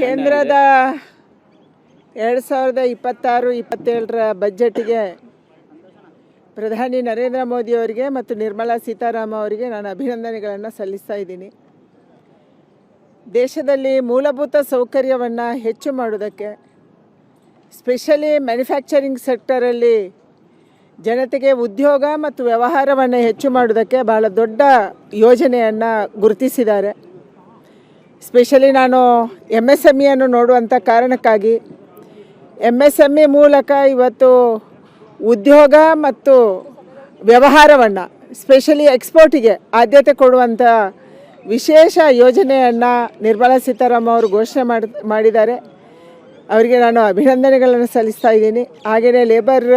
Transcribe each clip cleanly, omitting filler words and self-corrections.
ಕೇಂದ್ರದ 2026-27 ಬಜೆಟ್ಗೆ ಪ್ರಧಾನಿ ನರೇಂದ್ರ ಮೋದಿ ಅವರಿಗೆ ಮತ್ತು ನಿರ್ಮಲಾ ಸೀತಾರಾಮನ್ ಅವರಿಗೆ ನಾನು ಅಭಿನಂದನೆಗಳನ್ನು ಸಲ್ಲಿಸ್ತಾ ಇದ್ದೀನಿ. ದೇಶದಲ್ಲಿ ಮೂಲಭೂತ ಸೌಕರ್ಯವನ್ನು ಹೆಚ್ಚು ಮಾಡೋದಕ್ಕೆ, ಸ್ಪೆಷಲಿ ಮ್ಯಾನುಫ್ಯಾಕ್ಚರಿಂಗ್ ಸೆಕ್ಟರಲ್ಲಿ ಜನತೆಗೆ ಉದ್ಯೋಗ ಮತ್ತು ವ್ಯವಹಾರವನ್ನು ಹೆಚ್ಚು ಮಾಡೋದಕ್ಕೆ ಬಹಳ ದೊಡ್ಡ ಯೋಜನೆಯನ್ನು ಗುರುತಿಸಿದ್ದಾರೆ. ಸ್ಪೆಷಲಿ ನಾನು MSMEಯನ್ನು ನೋಡುವಂಥ ಕಾರಣಕ್ಕಾಗಿ MSME ಮೂಲಕ ಇವತ್ತು ಉದ್ಯೋಗ ಮತ್ತು ವ್ಯವಹಾರವನ್ನು, ಸ್ಪೆಷಲಿ ಎಕ್ಸ್ಪೋರ್ಟಿಗೆ ಆದ್ಯತೆ ಕೊಡುವಂಥ ವಿಶೇಷ ಯೋಜನೆಯನ್ನು ನಿರ್ಮಲಾ ಸೀತಾರಾಮನ್ ಅವರು ಘೋಷಣೆ ಮಾಡಿದ್ದಾರೆ. ಅವರಿಗೆ ನಾನು ಅಭಿನಂದನೆಗಳನ್ನು ಸಲ್ಲಿಸ್ತಾ ಇದ್ದೀನಿ. ಹಾಗೆಯೇ ಲೇಬರ್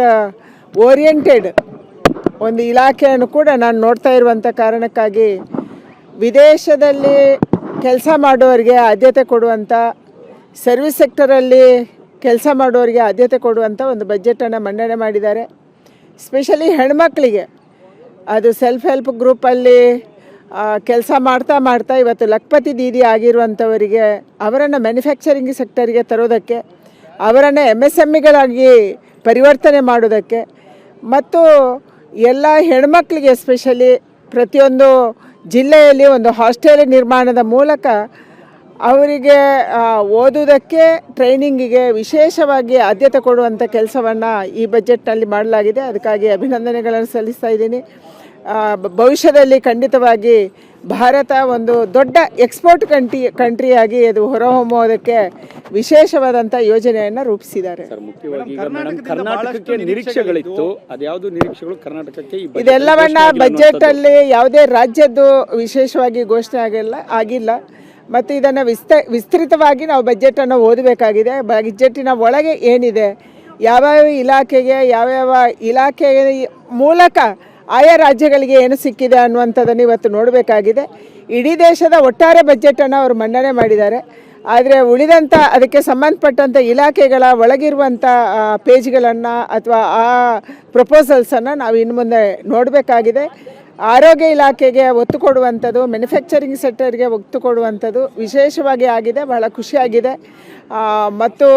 ಓರಿಯೆಂಟೆಡ್ ಒಂದು ಇಲಾಖೆಯನ್ನು ಕೂಡ ನಾನು ನೋಡ್ತಾ ಇರುವಂಥ ಕಾರಣಕ್ಕಾಗಿ ವಿದೇಶದಲ್ಲಿ ಕೆಲಸ ಮಾಡೋರಿಗೆ ಆದ್ಯತೆ ಕೊಡುವಂಥ, ಸರ್ವಿಸ್ ಸೆಕ್ಟರಲ್ಲಿ ಕೆಲಸ ಮಾಡೋರಿಗೆ ಆದ್ಯತೆ ಕೊಡುವಂಥ ಒಂದು ಬಜೆಟನ್ನು ಮಂಡನೆ ಮಾಡಿದ್ದಾರೆ. ಸ್ಪೆಷಲಿ ಹೆಣ್ಮಕ್ಳಿಗೆ, ಅದು ಸೆಲ್ಫ್ ಹೆಲ್ಪ್ ಗ್ರೂಪಲ್ಲಿ ಕೆಲಸ ಮಾಡ್ತಾ ಇವತ್ತು ಲಖಪತಿ ದೀದಿ ಆಗಿರುವಂಥವರಿಗೆ ಅವರನ್ನು ಮ್ಯಾನುಫ್ಯಾಕ್ಚರಿಂಗ್ ಸೆಕ್ಟರಿಗೆ ತರೋದಕ್ಕೆ, ಅವರನ್ನು MSMEಗಳಾಗಿ ಪರಿವರ್ತನೆ ಮಾಡೋದಕ್ಕೆ ಮತ್ತು ಎಲ್ಲ ಹೆಣ್ಮಕ್ಳಿಗೆ ಸ್ಪೆಷಲಿ ಪ್ರತಿಯೊಂದು ಜಿಲ್ಲೆಯಲ್ಲಿ ಒಂದು ಹಾಸ್ಟೆಲ್ ನಿರ್ಮಾಣದ ಮೂಲಕ ಅವರಿಗೆ ಓದುವುದಕ್ಕೆ, ಟ್ರೈನಿಂಗಿಗೆ ವಿಶೇಷವಾಗಿ ಆದ್ಯತೆ ಕೊಡುವಂಥ ಕೆಲಸವನ್ನು ಈ ಬಜೆಟ್ನಲ್ಲಿ ಮಾಡಲಾಗಿದೆ. ಅದಕ್ಕಾಗಿ ಅಭಿನಂದನೆಗಳನ್ನು ಸಲ್ಲಿಸ್ತಾ ಇದ್ದೀನಿ. ಭವಿಷ್ಯದಲ್ಲಿ ಖಂಡಿತವಾಗಿ ಭಾರತ ಒಂದು ದೊಡ್ಡ ಎಕ್ಸ್ಪೋರ್ಟ್ ಕಂಟ್ರಿಯಾಗಿ ಅದು ಹೊರಹೊಮ್ಮೋದಕ್ಕೆ ವಿಶೇಷವಾದಂಥ ಯೋಜನೆಯನ್ನು ರೂಪಿಸಿದ್ದಾರೆ. ಇದೆಲ್ಲವನ್ನ ಬಜೆಟಲ್ಲಿ ಯಾವುದೇ ರಾಜ್ಯದ್ದು ವಿಶೇಷವಾಗಿ ಘೋಷಣೆ ಆಗಿಲ್ಲ ಮತ್ತು ಇದನ್ನು ವಿಸ್ತೃತವಾಗಿ ನಾವು ಬಜೆಟನ್ನು ಓದಬೇಕಾಗಿದೆ. ಬಜೆಟಿನ ಒಳಗೆ ಏನಿದೆ, ಯಾವ್ಯಾವ ಇಲಾಖೆಯ ಮೂಲಕ ಆಯಾ ರಾಜ್ಯಗಳಿಗೆ ಏನು ಸಿಕ್ಕಿದೆ ಅನ್ನುವಂಥದ್ದನ್ನು ಇವತ್ತು ನೋಡಬೇಕಾಗಿದೆ. ಇಡೀ ದೇಶದ ಒಟ್ಟಾರೆ ಬಜೆಟನ್ನು ಅವರು ಮಂಡನೆ ಮಾಡಿದ್ದಾರೆ. ಆದರೆ ಉಳಿದಂಥ ಅದಕ್ಕೆ ಸಂಬಂಧಪಟ್ಟಂಥ ಇಲಾಖೆಗಳ ಒಳಗಿರುವಂಥ ಪೇಜ್ಗಳನ್ನು ಅಥವಾ ಆ ಪ್ರಪೋಸಲ್ಸನ್ನು ನಾವು ಇನ್ನು ಮುಂದೆ ನೋಡಬೇಕಾಗಿದೆ. ಆರೋಗ್ಯ ಇಲಾಖೆಗೆ ಒತ್ತು ಕೊಡುವಂಥದ್ದು, ಮ್ಯಾನುಫ್ಯಾಕ್ಚರಿಂಗ್ ಸೆಕ್ಟರ್ಗೆ ಒತ್ತು ಕೊಡುವಂಥದ್ದು ವಿಶೇಷವಾಗಿ ಆಗಿದೆ, ಬಹಳ ಖುಷಿಯಾಗಿದೆ. ಮತ್ತು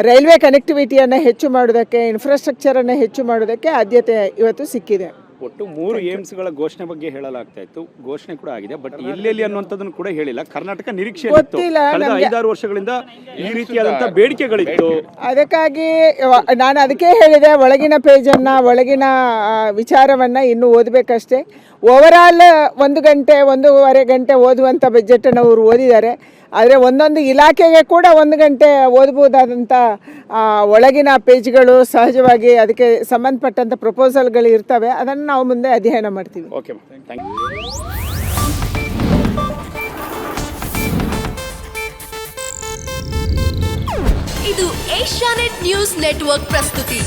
ರೈಲ್ವೆ ಕನೆಕ್ಟಿವಿಟಿಯನ್ನು ಹೆಚ್ಚು ಮಾಡೋದಕ್ಕೆ, ಇನ್ಫ್ರಾಸ್ಟ್ರಕ್ಚರನ್ನು ಹೆಚ್ಚು ಮಾಡೋದಕ್ಕೆ ಆದ್ಯತೆ ಇವತ್ತು ಸಿಕ್ಕಿದೆ. ಒಟ್ಟು 3 ಏಮ್ಸ್ಗಳ ಘೋಷಣೆ ಬಗ್ಗೆ ಹೇಳಲಾಗ್ತಾ ಇತ್ತು, ಘೋಷಣೆ ಕೂಡ ಆಗಿದೆ. ಬಟ್ ಎಲ್ಲೆಲ್ಲಿ ಅನ್ನುವಂಥದ್ದನ್ನು ಕೂಡ ಹೇಳಿಲ್ಲ. ಕರ್ನಾಟಕ ನಿರೀಕ್ಷೆ ಗೊತ್ತಿಲ್ಲ. 5-6 ವರ್ಷಗಳಿಂದ ಈ ರೀತಿಯಾದಂಥ ಬೇಡಿಕೆಗಳಿತ್ತು. ಅದಕ್ಕಾಗಿ ನಾನು ಅದಕ್ಕೆ ಹೇಳಿದೆ, ಒಳಗಿನ ಪೇಜನ್ನು, ಒಳಗಿನ ವಿಚಾರವನ್ನು ಇನ್ನೂ ಓದಬೇಕಷ್ಟೇ. ಓವರಾಲ್ 1 ಗಂಟೆ 1.5 ಗಂಟೆ ಓದುವಂಥ ಬಜೆಟನ್ನು ಅವರು ಓದಿದ್ದಾರೆ. ಆದರೆ ಒಂದೊಂದು ಇಲಾಖೆಗೆ ಕೂಡ 1 ಗಂಟೆ ಓದಬಹುದಾದಂಥ ಒಳಗಿನ ಪೇಜ್ಗಳು ಸಹಜವಾಗಿ ಅದಕ್ಕೆ ಸಂಬಂಧಪಟ್ಟಂಥ ಪ್ರಪೋಸಲ್ಗಳು ಇರ್ತವೆ. ಅದನ್ನು ನಾವು ಮುಂದೆ ಅಧ್ಯಯನ ಮಾಡ್ತೀವಿ. Okay, thank you. ಇದು ಏಷ್ಯಾನೆಟ್ ನ್ಯೂಸ್ ನೆಟ್ವರ್ಕ್ ಪ್ರಸ್ತುತಿ.